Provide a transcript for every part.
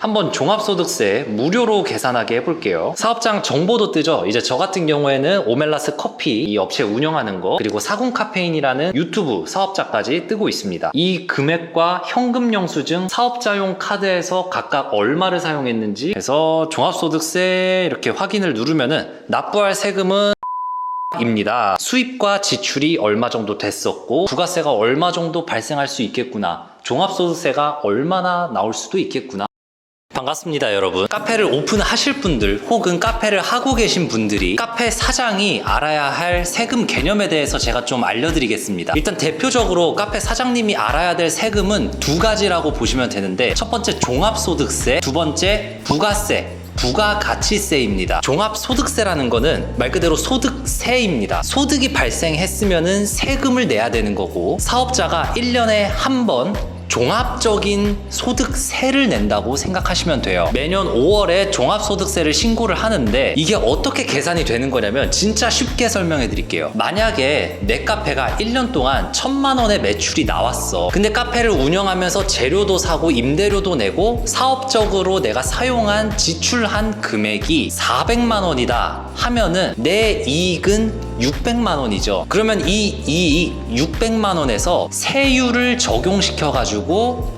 한번 종합소득세 무료로 계산하게 해볼게요. 사업장 정보도 뜨죠. 이제 저 같은 경우에는 오멜라스 커피 이 업체 운영하는 거, 그리고 사군카페인이라는 유튜브 사업자까지 뜨고 있습니다. 이 금액과 현금 영수증, 사업자용 카드에서 각각 얼마를 사용했는지 해서 종합소득세 이렇게 확인을 누르면은 납부할 세금은 입니다. 수입과 지출이 얼마 정도 됐었고 부가세가 얼마 정도 발생할 수 있겠구나, 종합소득세가 얼마나 나올 수도 있겠구나. 반갑습니다, 여러분. 카페를 오픈하실 분들 혹은 카페를 하고 계신 분들이 카페 사장이 알아야 할 세금 개념에 대해서 제가 좀 알려드리겠습니다. 일단 대표적으로 카페 사장님이 알아야 될 세금은 두 가지라고 보시면 되는데, 첫 번째 종합소득세, 두 번째 부가세, 부가가치세입니다. 종합소득세라는 거는 말 그대로 소득세입니다. 소득이 발생했으면은 세금을 내야 되는 거고, 사업자가 1년에 한 번 종합적인 소득세를 낸다고 생각하시면 돼요. 매년 5월에 종합소득세를 신고를 하는데 이게 어떻게 계산이 되는 거냐면 진짜 쉽게 설명해 드릴게요. 만약에 내 카페가 1년 동안 1,000만 원의 매출이 나왔어. 근데 카페를 운영하면서 재료도 사고 임대료도 내고 사업적으로 내가 사용한 지출한 금액이 400만 원이다 하면은 내 이익은 600만 원이죠. 그러면 이 이익 600만 원에서 세율을 적용시켜가지고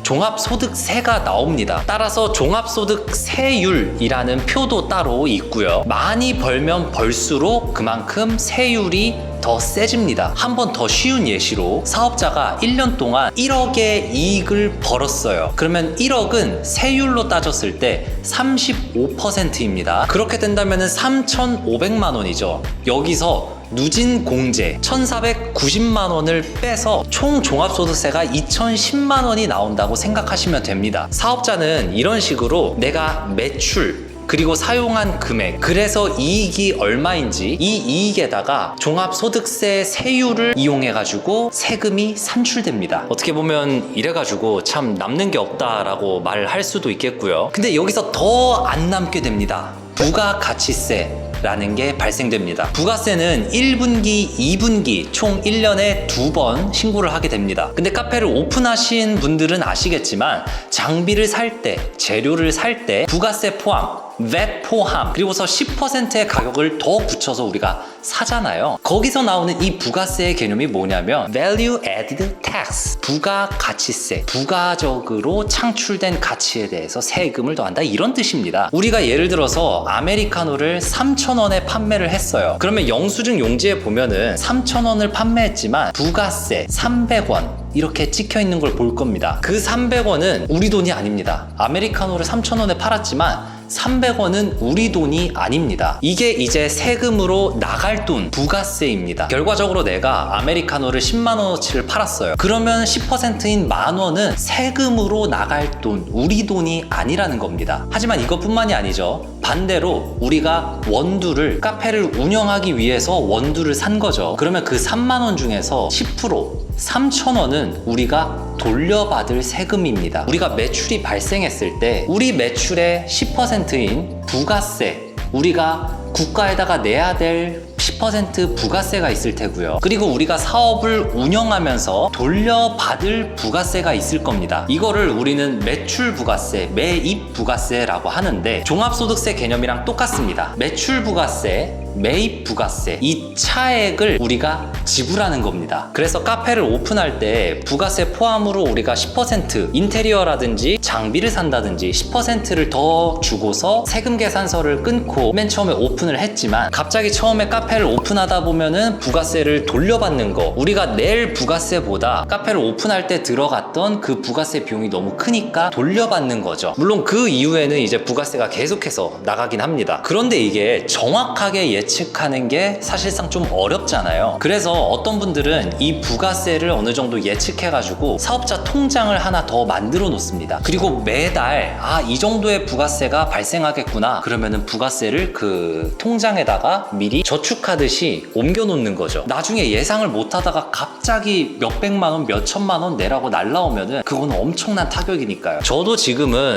종합소득세가 나옵니다. 따라서 종합소득세율이라는 표도 따로 있고요. 많이 벌면 벌수록 그만큼 세율이 더 세집니다. 한 번 더 쉬운 예시로 사업자가 1년 동안 1억의 이익을 벌었어요. 그러면 1억은 세율로 따졌을 때 35%입니다. 그렇게 된다면 3,500만 원이죠. 여기서 누진 공제 1,490만 원을 빼서 총 종합소득세가 2,010만 원이 나온다고 생각하시면 됩니다. 사업자는 이런 식으로 내가 매출 그리고 사용한 금액, 그래서 이익이 얼마인지 이 이익에다가 종합소득세 세율을 이용해가지고 세금이 산출됩니다. 어떻게 보면 이래가지고 참 남는 게 없다라고 말할 수도 있겠고요. 근데 여기서 더 안 남게 됩니다. 부가가치세 라는 게 발생됩니다. 부가세는 1분기, 2분기 총 1년에 2번 신고를 하게 됩니다. 근데 카페를 오픈하신 분들은 아시겠지만 장비를 살 때, 재료를 살 때 부가세 포함, VAT 포함, 그리고서 10%의 가격을 더 붙여서 우리가 사잖아요. 거기서 나오는 이 부가세의 개념이 뭐냐면 Value Added Tax, 부가가치세, 부가적으로 창출된 가치에 대해서 세금을 더한다, 이런 뜻입니다. 우리가 예를 들어서 아메리카노를 3,000원에 판매를 했어요. 그러면 영수증 용지에 보면은 3,000원을 판매했지만 부가세 300원 이렇게 찍혀 있는 걸 볼 겁니다. 그 300원은 우리 돈이 아닙니다. 아메리카노를 3,000원에 팔았지만 300원은 우리 돈이 아닙니다. 이게 이제 세금으로 나갈 돈, 부가세입니다. 결과적으로 내가 아메리카노를 10만 원어치를 팔았어요. 그러면 10%인 만 원은 세금으로 나갈 돈, 우리 돈이 아니라는 겁니다. 하지만 이것뿐만이 아니죠. 반대로 우리가 원두를, 카페를 운영하기 위해서 원두를 산 거죠. 그러면 그 3만 원 중에서 10%, 3,000원은 우리가 돌려받을 세금입니다. 우리가 매출이 발생했을 때 우리 매출의 10%인 부가세, 우리가 국가에다가 내야 될 10% 부가세가 있을 테고요. 그리고 우리가 사업을 운영하면서 돌려받을 부가세가 있을 겁니다. 이거를 우리는 매출 부가세, 매입 부가세라고 하는데 종합소득세 개념이랑 똑같습니다. 매출 부가세, 매입 부가세, 이 차액을 우리가 지불하는 겁니다. 그래서 카페를 오픈할 때 부가세 포함으로 우리가 10% 인테리어라든지 장비를 산다든지 10%를 더 주고서 세금 계산서를 끊고 맨 처음에 오픈을 했지만 갑자기 처음에 카페를 오픈하다 보면은 부가세를 돌려받는 거, 우리가 낼 부가세보다 카페를 오픈할 때 들어갔던 그 부가세 비용이 너무 크니까 돌려받는 거죠. 물론 그 이후에는 이제 부가세가 계속해서 나가긴 합니다. 그런데 이게 정확하게 예측하는 게 사실상 좀 어렵잖아요. 그래서 어떤 분들은 이 부가세를 어느 정도 예측해가지고 사업자 통장을 하나 더 만들어 놓습니다. 그리고 매달 이 정도의 부가세가 발생하겠구나 그러면은 부가세를 그 통장에다가 미리 저축하듯이 옮겨 놓는 거죠. 나중에 예상을 못 하다가 갑자기 몇백만 원, 몇천만 원 내라고 날라오면은 그건 엄청난 타격이니까요. 저도 지금은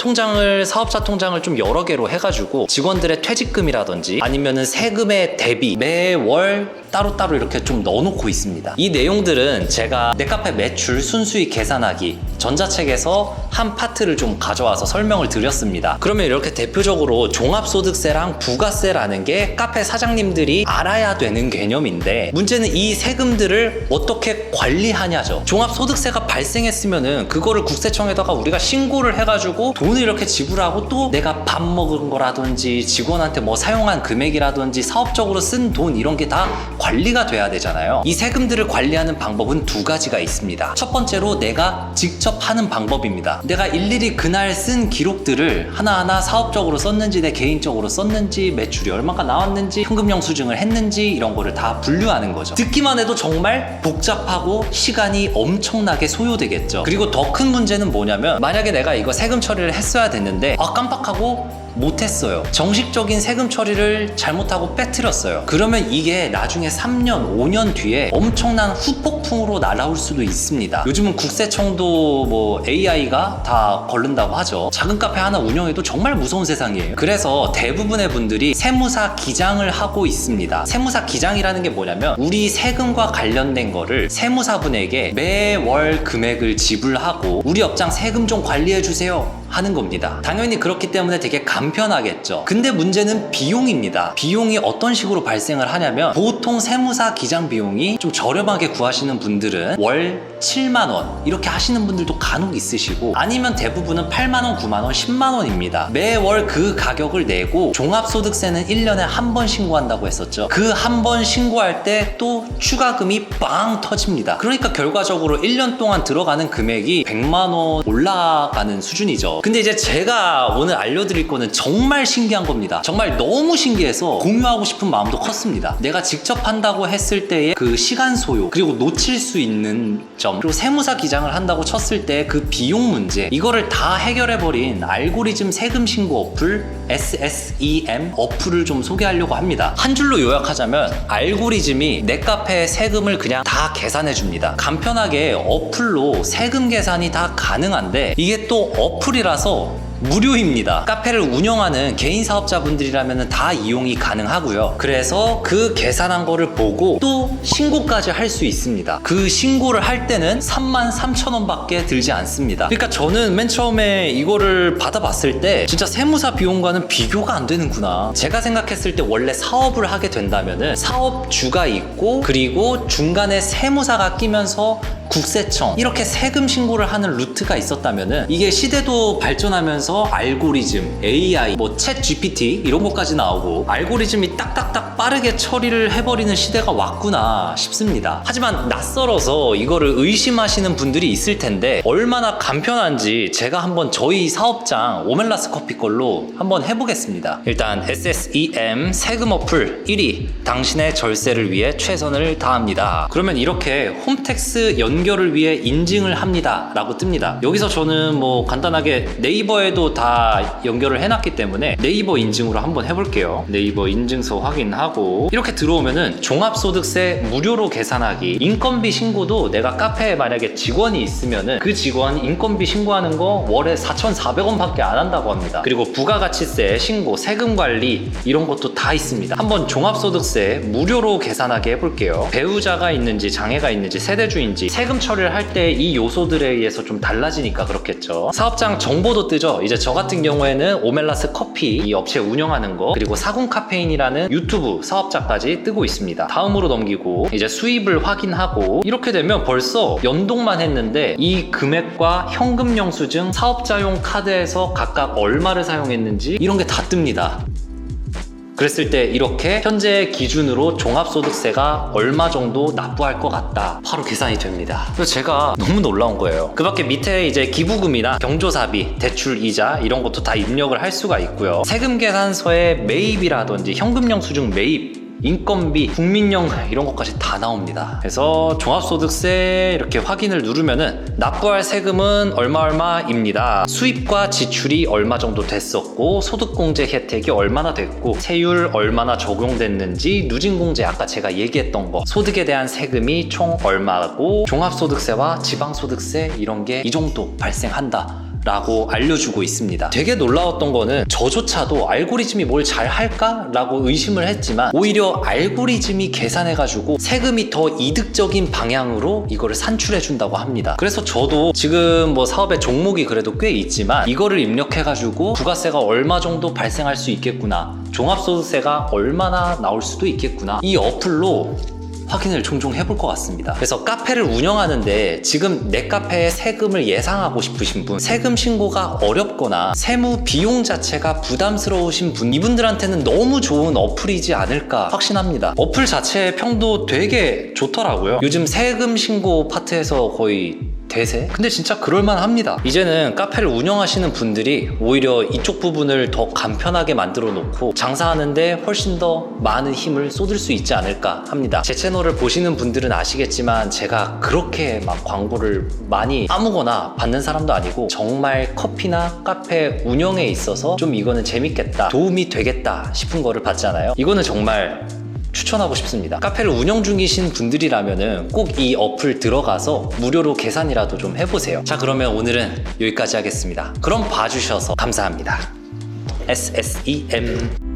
사업자 통장을 좀 여러 개로 해가지고 직원들의 퇴직금이라든지 아니면은 세금의 대비 매월 따로따로 이렇게 좀 넣어놓고 있습니다. 이 내용들은 제가 넷카페 매출 순수익 계산하기 전자책에서 한 파트를 좀 가져와서 설명을 드렸습니다. 그러면 이렇게 대표적으로 종합소득세랑 부가세라는 게 카페 사장님들이 알아야 되는 개념인데, 문제는 이 세금들을 어떻게 관리하냐죠. 종합소득세가 발생했으면은 그거를 국세청에다가 우리가 신고를 해가지고 돈을 이렇게 지불하고, 또 내가 밥 먹은 거라든지 직원한테 뭐 사용한 금액이라든지 사업적으로 쓴 돈 이런 게 다 관리가 돼야 되잖아요. 이 세금들을 관리하는 방법은 두 가지가 있습니다. 첫 번째로 내가 직접 하는 방법입니다. 내가 일일이 그날 쓴 기록들을 하나하나 사업적으로 썼는지 내 개인적으로 썼는지 매출이 얼마가 나왔는지 현금 영수증을 했는지 이런 거를 다 분류하는 거죠. 듣기만 해도 정말 복잡하고 시간이 엄청나게 소요되겠죠. 그리고 더 큰 문제는 뭐냐면, 만약에 내가 이거 세금 처리를 했어야 됐는데 깜빡하고 못했어요. 정식적인 세금 처리를 잘못하고 빼뜨렸어요. 그러면 이게 나중에 3년, 5년 뒤에 엄청난 후폭풍으로 날아올 수도 있습니다. 요즘은 국세청도 뭐 AI가 다 걸른다고 하죠. 작은 카페 하나 운영해도 정말 무서운 세상이에요. 그래서 대부분의 분들이 세무사 기장을 하고 있습니다. 세무사 기장이라는 게 뭐냐면, 우리 세금과 관련된 거를 세무사분에게 매월 금액을 지불하고 우리 업장 세금 좀 관리해 주세요 하는 겁니다. 당연히 그렇기 때문에 되게 간편하겠죠. 근데 문제는 비용입니다. 비용이 어떤 식으로 발생을 하냐면, 보통 세무사 기장 비용이 좀 저렴하게 구하시는 분들은 월 7만원 이렇게 하시는 분들도 간혹 있으시고, 아니면 대부분은 8만원, 9만원, 10만원입니다. 매월 그 가격을 내고 종합소득세는 1년에 한 번 신고한다고 했었죠. 그 한 번 신고할 때 또 추가금이 빵 터집니다. 그러니까 결과적으로 1년 동안 들어가는 금액이 100만원 올라가는 수준이죠. 근데 이제 제가 오늘 알려드릴 거는 정말 신기한 겁니다. 정말 너무 신기해서 공유하고 싶은 마음도 컸습니다. 내가 직접 한다고 했을 때의 그 시간 소요, 그리고 놓칠 수 있는 점, 그리고 세무사 기장을 한다고 쳤을 때 그 비용 문제, 이거를 다 해결해버린 알고리즘 세금 신고 어플 SSEM 어플을 좀 소개하려고 합니다. 한 줄로 요약하자면, 알고리즘이 넷카페 세금을 그냥 다 계산해줍니다. 간편하게 어플로 세금 계산이 다 가능한데, 이게 또 어플이라서 무료입니다. 카페를 운영하는 개인 사업자분들이라면 다 이용이 가능하고요. 그래서 그 계산한 거를 보고 또 신고까지 할 수 있습니다. 그 신고를 할 때는 33,000원 밖에 들지 않습니다. 그러니까 저는 맨 처음에 이거를 받아봤을 때 진짜 세무사 비용과는 비교가 안 되는구나. 제가 생각했을 때 원래 사업을 하게 된다면은 사업주가 있고, 그리고 중간에 세무사가 끼면서 국세청 이렇게 세금 신고를 하는 루트가 있었다면은, 이게 시대도 발전하면서 알고리즘, AI, 뭐 챗 GPT 이런 것까지 나오고 알고리즘이 딱딱딱 빠르게 처리를 해버리는 시대가 왔구나 싶습니다. 하지만 낯설어서 이거를 의심하시는 분들이 있을 텐데, 얼마나 간편한지 제가 한번 저희 사업장 오멜라스 커피 걸로 한번 해보겠습니다. 일단 SSEM 세금 어플 1위, 당신의 절세를 위해 최선을 다합니다. 그러면 이렇게 홈택스 연결을 위해 인증을 합니다 라고 뜹니다. 여기서 저는 뭐 간단하게 네이버에도 다 연결을 해놨기 때문에 네이버 인증으로 한번 해볼게요. 네이버 인증서 확인하고 이렇게 들어오면은 종합소득세 무료로 계산하기, 인건비 신고도 내가 카페에 만약에 직원이 있으면은 그 직원 인건비 신고하는 거 월에 4,400원 밖에 안 한다고 합니다. 그리고 부가가치세 신고, 세금 관리 이런 것도 다 있습니다. 한번 종합소득세 무료로 계산하게 해볼게요. 배우자가 있는지 장애가 있는지 세대주인지 세금 처리를 할 때 이 요소들에 의해서 좀 달라지니까 그렇겠죠. 사업장 정보도 뜨죠. 이제 저 같은 경우에는 오멜라스 커피 이 업체 운영하는 거, 그리고 사군 카페인이라는 유튜브 사업자까지 뜨고 있습니다. 다음으로 넘기고 이제 수입을 확인하고, 이렇게 되면 벌써 연동만 했는데 이 금액과 현금 영수증, 사업자용 카드에서 각각 얼마를 사용했는지 이런 게 다 뜹니다. 그랬을 때 이렇게 현재 기준으로 종합소득세가 얼마 정도 납부할 것 같다, 바로 계산이 됩니다. 그래서 제가 너무 놀라운 거예요. 그 밖에 밑에 이제 기부금이나 경조사비, 대출 이자 이런 것도 다 입력을 할 수가 있고요. 세금 계산서에 매입이라든지 현금 영수증 매입, 인건비, 국민연금 이런 것까지 다 나옵니다. 그래서 종합소득세 이렇게 확인을 누르면은 납부할 세금은 얼마입니다. 수입과 지출이 얼마 정도 됐었고, 소득공제 혜택이 얼마나 됐고, 세율 얼마나 적용됐는지, 누진공제 아까 제가 얘기했던 거, 소득에 대한 세금이 총 얼마고, 종합소득세와 지방소득세 이런 게 이 정도 발생한다 라고 알려주고 있습니다. 되게 놀라웠던 거는 저조차도 알고리즘이 뭘 잘 할까? 라고 의심을 했지만 오히려 알고리즘이 계산해가지고 세금이 더 이득적인 방향으로 이거를 산출해준다고 합니다. 그래서 저도 지금 뭐 사업의 종목이 그래도 꽤 있지만 이거를 입력해가지고 부가세가 얼마 정도 발생할 수 있겠구나, 종합소득세가 얼마나 나올 수도 있겠구나, 이 어플로 확인을 종종 해볼 것 같습니다. 그래서 카페를 운영하는데 지금 내 카페에 세금을 예상하고 싶으신 분, 세금 신고가 어렵거나 세무 비용 자체가 부담스러우신 분, 이분들한테는 너무 좋은 어플이지 않을까 확신합니다. 어플 자체의 평도 되게 좋더라고요. 요즘 세금 신고 파트에서 거의 대세? 근데 진짜 그럴만 합니다. 이제는 카페를 운영하시는 분들이 오히려 이쪽 부분을 더 간편하게 만들어 놓고 장사하는데 훨씬 더 많은 힘을 쏟을 수 있지 않을까 합니다. 제 채널을 보시는 분들은 아시겠지만 제가 그렇게 막 광고를 많이 아무거나 받는 사람도 아니고 정말 커피나 카페 운영에 있어서 좀 이거는 재밌겠다, 도움이 되겠다 싶은 거를 받잖아요. 이거는 정말 추천하고 싶습니다. 카페를 운영 중이신 분들이라면은 꼭 이 어플 들어가서 무료로 계산이라도 좀 해보세요. 자, 그러면 오늘은 여기까지 하겠습니다. 그럼 봐주셔서 감사합니다. SSEM